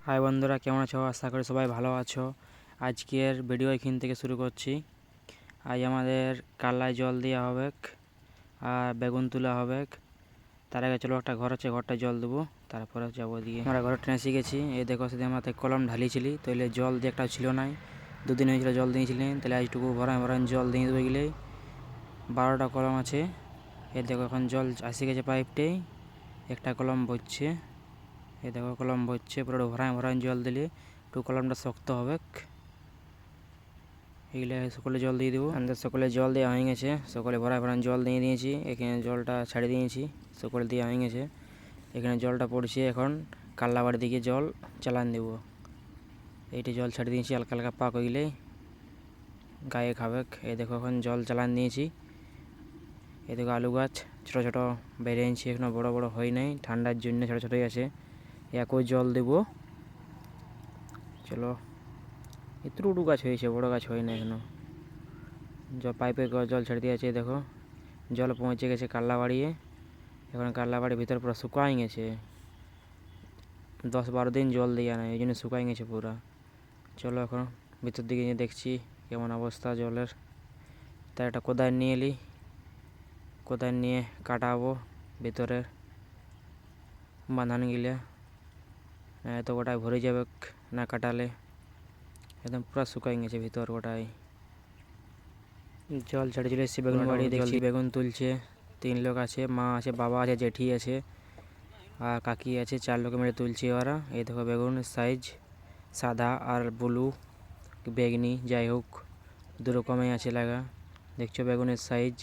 High বন্ধুরা, কেমন আছো? আশা করি সবাই ভালো আছো। আজকের ভিডিও এখান থেকে শুরু করছি। আজ আমাদের কাল্লায় জল দেওয়া হবে আর বেগুন তোলা হবে। তার আগে চলো একটা ঘর আছে, ঘরটায় জল দেবো, তারপরে যাবো দিয়ে। আমরা ঘরে ট্রেনে শিখেছি। এই দেখো, সেদিন আমরা কলম ঢালিয়েছিলি, তাহলে জল দিয়ে একটা ছিল নাই, দুদিন হয়েছিল জল দিয়েছিলেন, তাহলে আজটুকু ভরায় জল দিয়ে দেবো গেলে 12টা কলম আছে। এই দেখো এখন জল আসে গেছে পাইপটাই, একটা কলম ভরছে। এই দেখো কলম ভরছে, পুরো ভরায় জল দিলে একটু কলমটা শক্ত হবে। এগুলো সকলে জল দিয়ে দেবো। আমাদের সকলে জল দেওয়া হয়ে গেছে, সকলে ভরায় জল দিয়ে দিয়েছি। এখানে জলটা ছাড়ে দিয়েছি, সকলে দেওয়া হয়ে গেছে। এখানে জলটা পড়ছে, এখন কাল্লাবাড়ির দিকে জল চালান দেবো। এইটি জল ছাড়ে দিয়েছি, হালকা হালকা পাক হয়ে গেলে গায়ে খাবে। এই দেখো এখন জল চালান দিয়েছি। এই দেখো আলু গাছ ছোটো ছোটো বেরিয়েছি, এখনও বড় বড় হয় নাই, ঠান্ডার জন্য ছোটো ছোটোই আছে। একই জল দেবো। চলো, এতটুকু গাছ হয়েছে, বড় গাছ হয় না এখনো। পাইপে জল ছেড়ে দিয়েছে। দেখো জল পৌঁছে গেছে কাল্লাবাড়িয়ে। এখন কাল্লাবাড়ির ভিতর পুরো শুকাই গেছে, 10-12 দিন জল দেওয়া নাই, এই জন্য শুকাই গেছে পুরা। চলো এখন ভিতর দিকে নিয়ে দেখছি কেমন অবস্থা জলের। তাই একটা কোদাল নিয়ে এলি, কোদাল নিয়ে কাটাবো ভিতরের বাঁধান গিলে, তো গোটায় ভরে যাবে না কাটালে। একদম পুরো শুকাই গেছে ভিতর গোটাই। জল ছেড়ে চলে এসেছি বেগুন বাড়ি, দেখছি বেগুন তুলছে। 3 লোক আছে, মা আছে, বাবা আছে, জেঠি আছে আর কাকি আছে। 4 লোকে মিলে তুলছে ওরা। এই দেখো বেগুনের সাইজ সাদা আর ব্লু, বেগনি, যাই হোক 2 রকমই আছে লাগা। দেখছো বেগুনের সাইজ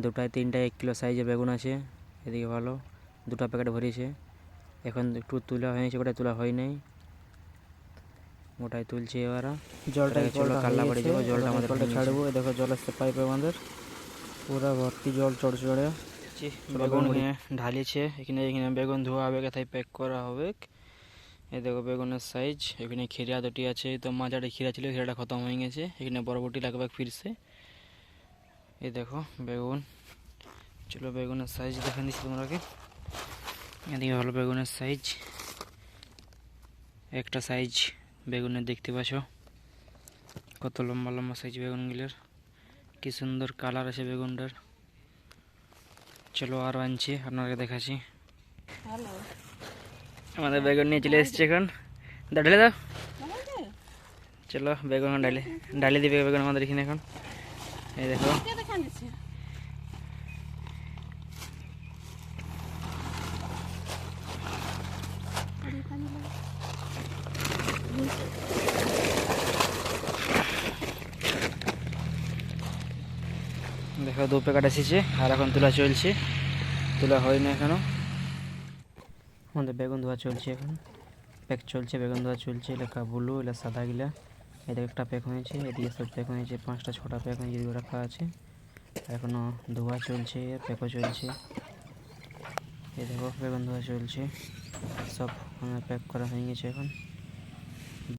2টায় 3টায় 1 কিলো সাইজের বেগুন আছে। এদিকে ভালো 2টা প্যাকেট ভরিয়েছে। এখন একটু তোলা হয়েছে, ওটা তোলা হয় নাই, ওটাই তুলছে ওরা। জলটা কাল্লাবাড়ি যাবো, জলটা আমাদের ছাড়বো। দেখো জল আসছে পাইপে, আমাদের পুরা ভর্তি জল চড়চড়ে। বেগুন এখানে ঢালিছে, এখানে বেগুন ধোয়া হবে, কোথায় প্যাক করা হবে। এই দেখো বেগুনের সাইজ। এখানে খিরা 2টি আছে, তো মাঝারে খিরা ছিল, খিরাটা খতম হয়ে গেছে। এখানে বরবটি লাগবে ফিরছে। এই দেখো বেগুন। চলো বেগুনের সাইজ দেখে দিচ্ছি তোমরাকে। এদিকে হলো বেগুনের সাইজ, একটা সাইজ বেগুনের দেখতে পাচ্ছ কত লম্বা লম্বা সাইজ বেগুনগুলোর, কি সুন্দর কালার আছে বেগুনটার। চলো আরও আনছি, আপনাকে দেখাচ্ছি। আমাদের বেগুন নিয়ে চলে এসছে এখন, ঢেলে দাও। চলো বেগুন ডালি দিবে বেগুন আমাদের এখানে এখন। এই দেখো দেখো 2 প্যাকেট এসেছে, আর এখন তোলা চলছে, তোলা হয় না এখনো। আমাদের বেগুন ধোয়া চলছে, এখন প্যাক চলছে, বেগুন ধোয়া চলছে। লেখা ব্লু, এলা সাদা গিলা। এদিকে একটা প্যাক হয়েছে, এদিকে সব প্যাক হয়েছে, 5টা 6টা প্যাক হয়েছে, এদিকে রাখা আছে। এখনো ধোয়া চলছে, প্যাকও চলছে। এই দেখো বেগুন ধোয়া চলছে, সব প্যাক করা হয়ে গেছে এখন।